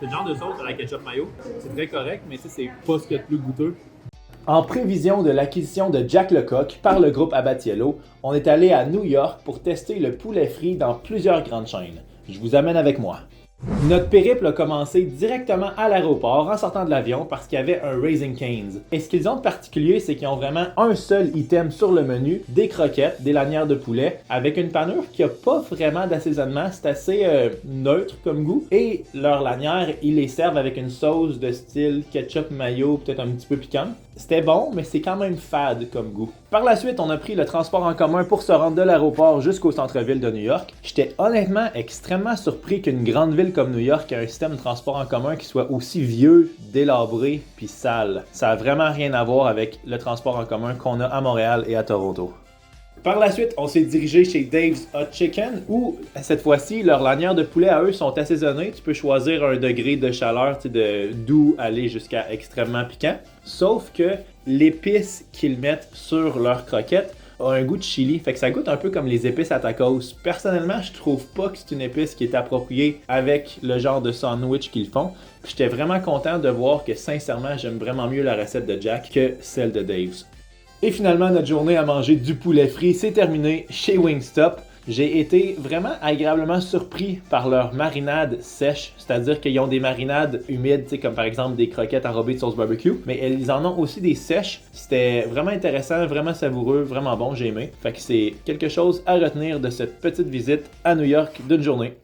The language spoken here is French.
C'est le genre de sauce à la ketchup mayo. C'est très correct, mais c'est pas ce qu'il y a de plus goûteux. En prévision de l'acquisition de Jack Lecoq par le groupe Abatiello, on est allé à New York pour tester le poulet frit dans plusieurs grandes chaînes. Je vous amène avec moi. Notre périple a commencé directement à l'aéroport en sortant de l'avion parce qu'il y avait un Raising Cane's. Et ce qu'ils ont de particulier, c'est qu'ils ont vraiment un seul item sur le menu, des croquettes, des lanières de poulet, avec une panure qui a pas vraiment d'assaisonnement, c'est assez neutre comme goût. Et leurs lanières, ils les servent avec une sauce de style ketchup mayo, peut-être un petit peu piquant. C'était bon, mais c'est quand même fade comme goût. Par la suite, on a pris le transport en commun pour se rendre de l'aéroport jusqu'au centre-ville de New York. J'étais honnêtement extrêmement surpris qu'une grande ville comme New York ait un système de transport en commun qui soit aussi vieux, délabré puis sale. Ça a vraiment rien à voir avec le transport en commun qu'on a à Montréal et à Toronto. Par la suite, on s'est dirigé chez Dave's Hot Chicken où, cette fois-ci, leurs lanières de poulet à eux sont assaisonnées. Tu peux choisir un degré de chaleur, de doux aller jusqu'à extrêmement piquant. Sauf que l'épice qu'ils mettent sur leurs croquettes a un goût de chili, fait que ça goûte un peu comme les épices à tacos. Personnellement, je trouve pas que c'est une épice qui est appropriée avec le genre de sandwich qu'ils font. J'étais vraiment content de voir que, sincèrement, j'aime vraiment mieux la recette de Jack que celle de Dave's. Et finalement, notre journée à manger du poulet frit s'est terminée chez Wingstop. J'ai été vraiment agréablement surpris par leur marinade sèche, c'est-à-dire qu'ils ont des marinades humides, comme par exemple des croquettes enrobées de sauce barbecue, mais ils en ont aussi des sèches. C'était vraiment intéressant, vraiment savoureux, vraiment bon, j'ai aimé. Fait que c'est quelque chose à retenir de cette petite visite à New York d'une journée.